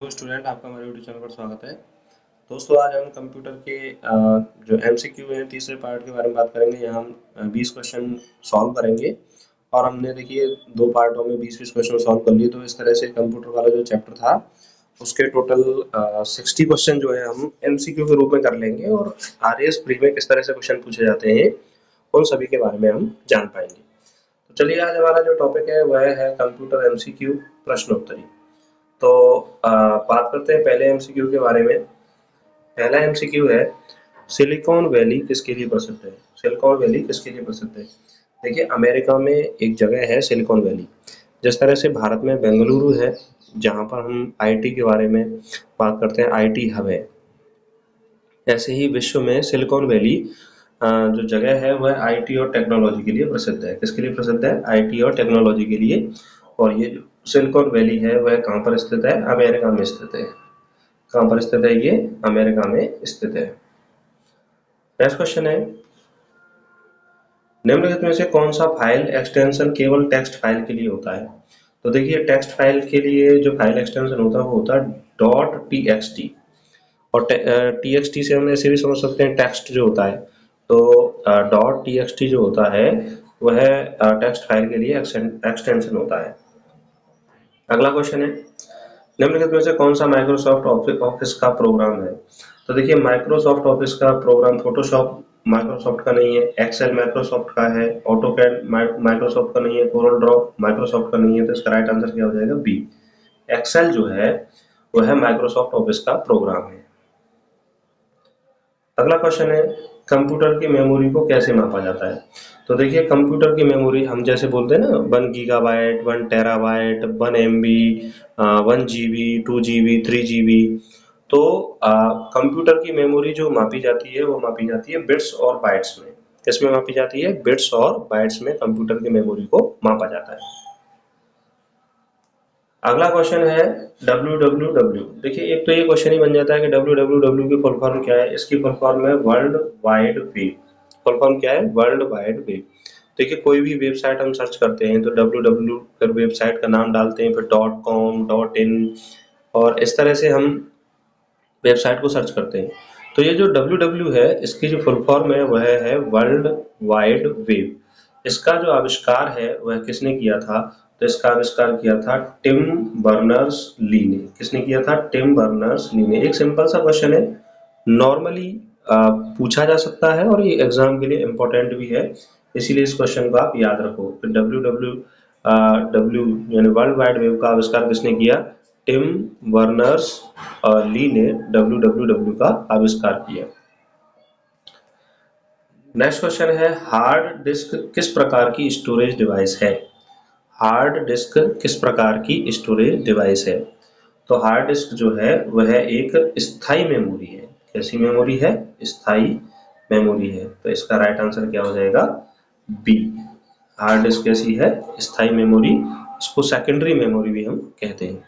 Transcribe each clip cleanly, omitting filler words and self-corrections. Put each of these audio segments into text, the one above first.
तो स्टूडेंट आपका हमारे यूट्यूब चैनल पर स्वागत है। दोस्तों आज हम कंप्यूटर के जो एमसीक्यू है तीसरे पार्ट के बारे में बात करेंगे। यहाँ हम 20 क्वेश्चन सॉल्व करेंगे और हमने देखिए दो पार्टों में 20-20 क्वेश्चन सॉल्व कर लिए। तो इस तरह से कंप्यूटर वाला जो चैप्टर था उसके टोटल 60 क्वेश्चन जो है हम एमसीक्यू के रूप में कर लेंगे और आरएएस प्री में किस तरह से क्वेश्चन पूछे जाते हैं उन सभी के बारे में हम जान पाएंगे। तो चलिए आज हमारा जो टॉपिक है वह है कंप्यूटर एमसीक्यू प्रश्नोत्तरी। तो बात करते हैं पहले एमसीक्यू के बारे में। पहला एमसीक्यू है, सिलिकॉन वैली किसके लिए प्रसिद्ध है? सिलिकॉन वैली किसके लिए प्रसिद्ध है? देखिए अमेरिका में एक जगह है सिलिकॉन वैली। जिस तरह से भारत में बेंगलुरु है जहाँ पर हम आईटी के बारे में बात करते हैं, आईटी हब है, ऐसे ही विश्व में सिलिकॉन वैली जो जगह है वह आईटी और टेक्नोलॉजी के लिए प्रसिद्ध है। किसके लिए प्रसिद्ध है? आईटी और टेक्नोलॉजी के लिए। और ये जो सिलिकॉन वैली है वह कहाँ पर स्थित है? अमेरिका में स्थित है। कहाँ पर स्थित है? ये अमेरिका में स्थित है। नेक्स्ट क्वेश्चन है, निम्नलिखित में से कौन सा फाइल एक्सटेंशन केवल टेक्स्ट फाइल के लिए होता है? तो देखिए टेक्स्ट फाइल के लिए जो फाइल एक्सटेंशन होता है वो होता है .txt। और txt से हम ऐसे भी समझ सकते हैं टेक्स्ट जो होता है। तो .txt जो होता है वह टेक्स्ट फाइल के लिए एक्सटेंशन होता है। अगला क्वेश्चन है, निम्नलिखित में से कौन सा माइक्रोसॉफ्ट ऑफिस का प्रोग्राम है? तो देखिए माइक्रोसॉफ्ट ऑफिस का प्रोग्राम फोटोशॉप माइक्रोसॉफ्ट का नहीं है, एक्सेल माइक्रोसॉफ्ट का है, ऑटोकैड माइक्रोसॉफ्ट का नहीं है, कोरल ड्रॉ माइक्रोसॉफ्ट का नहीं है। तो इसका राइट आंसर क्या हो जाएगा? बी। एक्सेल जो है वह है माइक्रोसॉफ्ट ऑफिस का प्रोग्राम है। अगला क्वेश्चन है, कंप्यूटर की मेमोरी को कैसे मापा जाता है? तो देखिए कंप्यूटर की मेमोरी हम जैसे बोलते हैं ना 1 gigabyte, 1 terabyte, 1 MB, 1 GB, 2 GB, 3 GB. तो कंप्यूटर की मेमोरी जो मापी जाती है वो मापी जाती है बिट्स और बाइट्स में। किसमें मापी जाती है? बिट्स और बाइट्स में कंप्यूटर की मेमोरी को मापा जाता है। अगला क्वेश्चन है www। देखिए एक तो ये क्वेश्चन ही बन जाता है कि www की फुल फॉर्म क्या है? इसकी फुल फॉर्म है world wide web. Full form क्या है? World wide web. देखिए कोई भी वेबसाइट हम सर्च करते हैं तो www फिर वेबसाइट का नाम डालते हैं, फिर .com, .in और इस तरह से हम वेबसाइट को सर्च करते हैं। तो ये जो www है इसकी जो फुल फॉर्म है वह है वर्ल्ड वाइड वेब। इसका जो आविष्कार है वह किसने किया था? तो इसका आविष्कार किया था टिम बर्नर्स ली ने। किसने किया था? टिम बर्नर्स ली ने। एक सिंपल सा क्वेश्चन है, नॉर्मली पूछा जा सकता है और ये एग्जाम के लिए इम्पोर्टेंट भी है, इसीलिए इस क्वेश्चन को आप याद रखो। डब्ल्यू यानी वर्ल्ड वाइड वेब का आविष्कार किसने किया? टिम बर्नर्स ली ने www का आविष्कार किया। नेक्स्ट क्वेश्चन है, हार्ड डिस्क किस प्रकार की स्टोरेज डिवाइस है? हार्ड डिस्क किस प्रकार की स्टोरेज डिवाइस है? तो हार्ड डिस्क जो है वह एक स्थायी मेमोरी है। कैसी मेमोरी है? स्थायी मेमोरी है। तो इसका राइट आंसर क्या हो जाएगा? बी। हार्ड डिस्क कैसी है? स्थायी मेमोरी। इसको सेकेंडरी मेमोरी भी हम कहते हैं।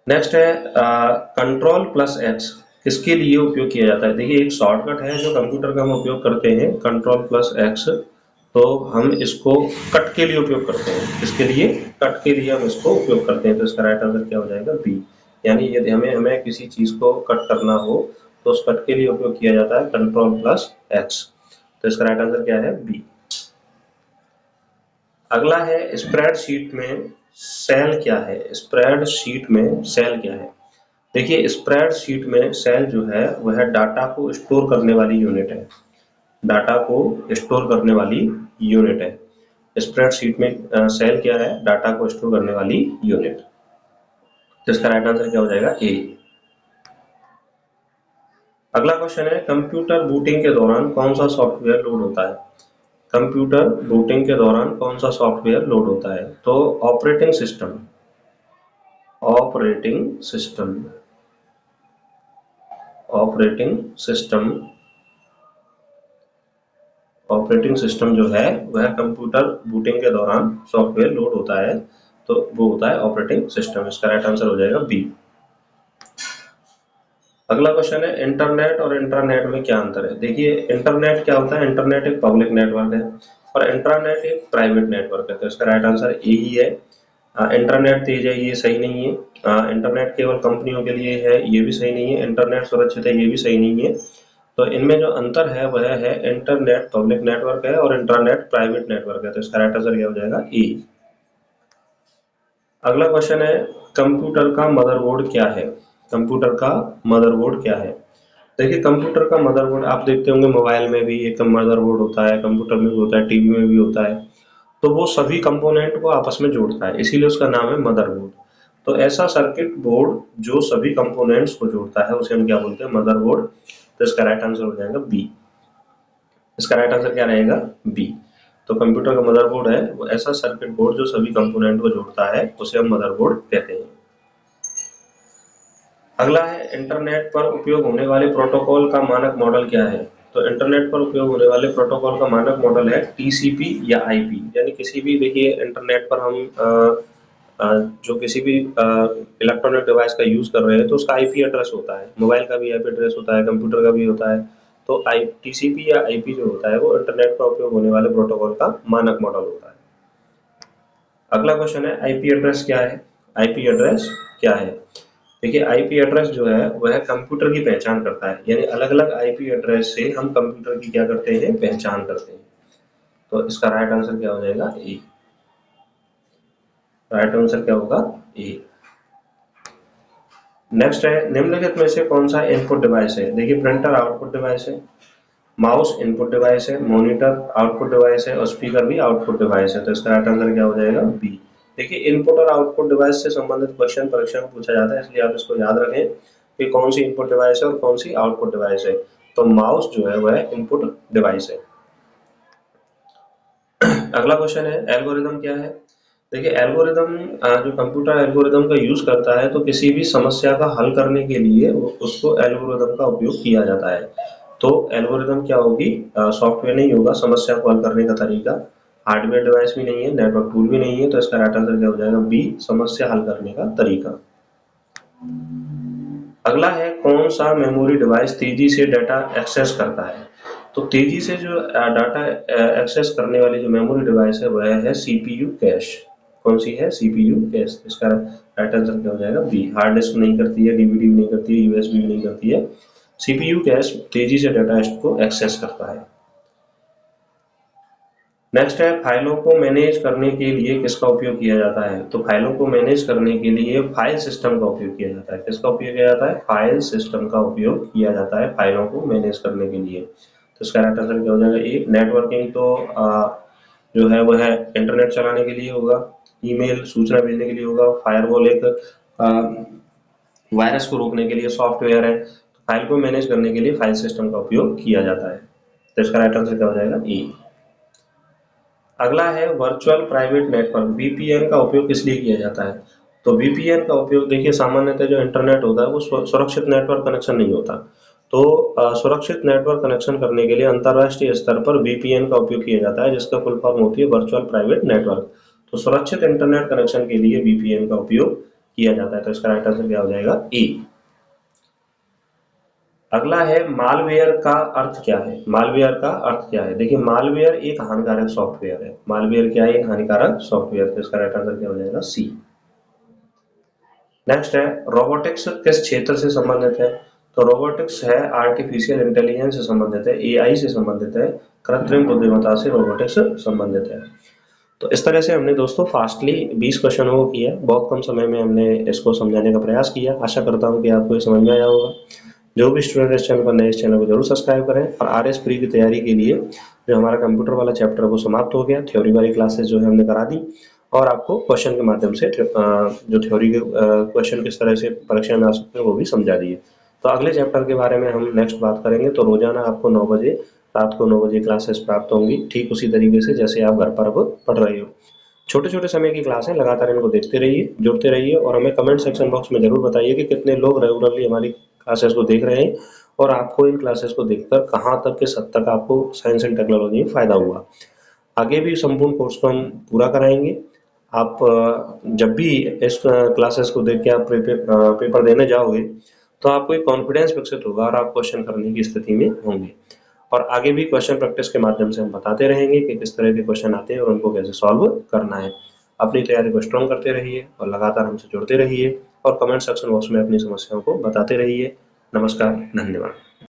नेक्स्ट है कंट्रोल प्लस एक्स किसके लिए उपयोग किया जाता है? देखिए एक शॉर्टकट है जो कंप्यूटर का हम उपयोग करते हैं, कंट्रोल प्लस एक्स। तो हम इसको कट के लिए उपयोग करते हैं। किसके लिए? कट के लिए हम इसको उपयोग करते हैं। तो इसका राइट आंसर क्या हो जाएगा? बी। यानी यदि हमें किसी चीज को कट करना हो तो उस कट के लिए उपयोग किया जाता है कंट्रोल प्लस एक्स। तो इसका राइट आंसर क्या है? बी। अगला है स्प्रेडशीट में सेल क्या है? स्प्रेडशीट में सेल क्या है? देखिए स्प्रेडशीट में सेल जो है वह डाटा को स्टोर करने वाली यूनिट है। डाटा को स्टोर करने वाली यूनिट है। स्प्रेडशीट में सेल क्या है? डाटा को स्टोर करने वाली यूनिट। तो इसका राइट आंसर क्या हो जाएगा? ए। अगला क्वेश्चन है, कंप्यूटर बूटिंग के दौरान कौन सा सॉफ्टवेयर लोड होता है? कंप्यूटर बूटिंग के दौरान कौन सा सॉफ्टवेयर लोड होता है? तो operating system. Operating system. Operating system. Operating system जो है वह कंप्यूटर बूटिंग के दौरान सॉफ्टवेयर लोड होता है, तो वो होता है ऑपरेटिंग सिस्टम। इसका राइट आंसर हो जाएगा बी। अगला क्वेश्चन है, इंटरनेट और इंट्रानेट में क्या अंतर है? देखिए इंटरनेट क्या होता है? इंटरनेट एक पब्लिक नेटवर्क है और इंट्रानेट एक प्राइवेट नेटवर्क है। तो इसका राइट आंसर ए ही है। इंटरनेट तेज है, ये सही नहीं है। इंटरनेट केवल कंपनियों के लिए है, ये भी सही नहीं है। इंटरनेट सुरक्षित है, ये भी सही नहीं है। तो इनमें जो अंतर है वह है इंटरनेट पब्लिक नेटवर्क है और इंटरनेट प्राइवेट नेटवर्क है। तो इसका राइट आंसर क्या हो जाएगा? ए। अगला क्वेश्चन है कंप्यूटर का मदरबोर्ड क्या है? कंप्यूटर का मदरबोर्ड क्या है? देखिए, कंप्यूटर का मदरबोर्ड आप देखते होंगे मोबाइल में भी एक मदरबोर्ड होता है, कंप्यूटर में भी होता है, टीवी में भी होता है। तो वो सभी कंपोनेंट को आपस में जोड़ता है, इसीलिए उसका नाम है मदरबोर्ड। तो ऐसा सर्किट बोर्ड जो सभी कंपोनेंट्स को जोड़ता है उसे हम क्या बोलते हैं? मदरबोर्ड। तो इसका राइट आंसर हो जाएगा बी। इसका राइट आंसर क्या रहेगा? बी। तो कंप्यूटर का मदरबोर्ड है वो ऐसा सर्किट बोर्ड जो सभी कंपोनेंट को जोड़ता है, उसे हम मदरबोर्ड कहते हैं। अगला है इंटरनेट पर उपयोग होने वाले प्रोटोकॉल का मानक मॉडल क्या है? तो इंटरनेट पर उपयोग होने वाले प्रोटोकॉल का मानक मॉडल है टीसीपी या आईपी। यानी किसी भी, देखिए, इंटरनेट पर हम जो किसी भी इलेक्ट्रॉनिक डिवाइस का यूज कर रहे हैं तो उसका आईपी एड्रेस होता है। मोबाइल का भी आईपी एड्रेस होता है, कंप्यूटर का भी होता है। तो टीसीपी या आईपी जो होता है वो इंटरनेट पर उपयोग होने वाले प्रोटोकॉल का मानक मॉडल होता है। अगला क्वेश्चन है आईपी एड्रेस क्या है? आईपी एड्रेस क्या है? देखिए, आईपी एड्रेस जो है वह कंप्यूटर की पहचान करता है। यानी अलग अलग आईपी एड्रेस से हम कंप्यूटर की क्या करते हैं? पहचान करते हैं। तो इसका राइट आंसर क्या हो जाएगा? ए। राइट आंसर क्या होगा? ए। नेक्स्ट है निम्नलिखित में से कौन सा इनपुट डिवाइस है? देखिए, प्रिंटर आउटपुट डिवाइस है, माउस इनपुट डिवाइस है, मॉनिटर आउटपुट डिवाइस है और स्पीकर भी आउटपुट डिवाइस है। तो इसका राइट आंसर क्या हो जाएगा? बी। देखिए, इनपुट और आउटपुट डिवाइस से संबंधित क्वेश्चन परीक्षा में पूछा जाता है, इसलिए आप इसको याद रखें कि कौन सी इनपुट डिवाइस है और कौन सी आउटपुट डिवाइस है। तो माउस जो है वह इनपुट डिवाइस है। अगला क्वेश्चन है एल्गोरिदम क्या है? देखिए, एल्गोरिदम जो कंप्यूटर एल्गोरिदम का यूज करता है तो किसी भी समस्या का हल करने के लिए उसको एल्गोरिदम का उपयोग किया जाता है। तो एल्गोरिदम क्या होगी? सॉफ्टवेयर नहीं होगा, समस्या को हल करने का तरीका। हार्डवेयर डिवाइस भी नहीं है, नेटवर्क टूल भी नहीं है। तो इसका राइट आंसर क्या हो जाएगा? बी, समस्या हल करने का तरीका। अगला है कौन सा मेमोरी डिवाइस तेजी से डाटा एक्सेस करता है? तो तेजी से जो डाटा एक्सेस करने वाली जो मेमोरी डिवाइस है वह है सीपीयू कैश। कौन सी है? CPU cash. इसका राइट आंसर क्या हो जाएगा? बी। हार्ड डिस्क नहीं करती है, डीवीडी भी नहीं करती है, यूएसबी भी नहीं करती है। सीपीयू कैश तेजी से डाटा को एक्सेस करता है। नेक्स्ट है फाइलों को मैनेज करने के लिए किसका उपयोग किया जाता है? तो फाइलों को मैनेज करने के लिए फाइल सिस्टम का उपयोग किया जाता है। किसका उपयोग किया जाता है? फाइल सिस्टम का उपयोग किया जाता है फाइलों को मैनेज करने के लिए। तो इसका राइट आंसर क्या हो जाएगा? ए। नेटवर्किंग तो जो है वह इंटरनेट चलाने के लिए होगा, ईमेल सूचना भेजने के लिए होगा, फायरवॉल एक वायरस को रोकने के लिए सॉफ्टवेयर है। तो फाइल को मैनेज करने के लिए फाइल सिस्टम का उपयोग किया जाता है। तो इसका राइट आंसर क्या हो जाएगा? ए। अगला है वर्चुअल प्राइवेट नेटवर्क वीपीएन का उपयोग किस लिए किया जाता है? तो वीपीएन का उपयोग, देखिए, सामान्यतः जो इंटरनेट होता है वो सुरक्षित नेटवर्क कनेक्शन नहीं होता। तो सुरक्षित नेटवर्क कनेक्शन करने के लिए अंतरराष्ट्रीय स्तर पर वीपीएन का उपयोग किया जाता है, जिसका फुल फॉर्म होती है वर्चुअल प्राइवेट नेटवर्क। तो सुरक्षित इंटरनेट कनेक्शन के लिए वीपीएन का उपयोग किया जाता है। तो इसका राइट आंसर क्या हो जाएगा? ए। अगला है मालवेयर का अर्थ क्या है? मालवेयर का अर्थ क्या है? देखिए, मालवेयर एक हानिकारक सॉफ्टवेयर है। मालवेयर क्या है? एक हानिकारक सॉफ्टवेयर। तो इसका राइट आंसर क्या हो जाएगा? सी। नेक्स्ट है रोबोटिक्स किस क्षेत्र से संबंधित है? तो रोबोटिक्स है आर्टिफिशियल इंटेलिजेंस से संबंधित है, एआई से संबंधित है, कृत्रिम बुद्धिमत्ता से रोबोटिक्स संबंधित है। तो इस तरह से हमने दोस्तों फास्टली 20 क्वेश्चनों को किया। बहुत कम समय में हमने इसको समझाने का प्रयास किया। आशा करता हूँ कि आपको ये समझ में आया होगा। जो भी स्टूडेंट इस चैनल पर नए, इस चैनल को जरूर सब्सक्राइब करें। और आरएस प्री की तैयारी के लिए जो हमारा कंप्यूटर वाला चैप्टर वो समाप्त हो गया, थ्योरी वाली क्लासेस जो है हमने करा दी और आपको क्वेश्चन के माध्यम से जो थ्योरी के क्वेश्चन किस तरह से परीक्षा में आ सकते हैं वो भी समझा दिए। तो अगले चैप्टर के बारे में हम नेक्स्ट बात करेंगे। तो रोजाना आपको 9 बजे, रात को 9 बजे क्लासेस प्राप्त होंगी, ठीक उसी तरीके से जैसे आप घर पर अब पढ़ रहे हो। छोटे छोटे समय की क्लास है, लगातार इनको देखते रहिए, जुड़ते रहिए और हमें कमेंट सेक्शन बॉक्स में जरूर बताइए कि कितने लोग रेगुलरली हमारी क्लासेस को देख रहे हैं और आपको इन क्लासेस को देखकर कहाँ तक किस हद तक आपको साइंस एंड टेक्नोलॉजी में फायदा हुआ। आगे भी संपूर्ण कोर्स को हम पूरा कराएंगे। आप जब भी इस क्लासेस को देख के आप पेपर देने जाओगे तो आपको एक कॉन्फिडेंस विकसित होगा और आप क्वेश्चन करने की स्थिति में होंगे। और आगे भी क्वेश्चन प्रैक्टिस के माध्यम से हम बताते रहेंगे कि किस तरह के क्वेश्चन आते हैं और उनको कैसे सॉल्व करना है। अपनी तैयारी को स्ट्रॉन्ग करते रहिए और लगातार हमसे जुड़ते रहिए और कमेंट सेक्शन बॉक्स में अपनी समस्याओं को बताते रहिए। नमस्कार, धन्यवाद।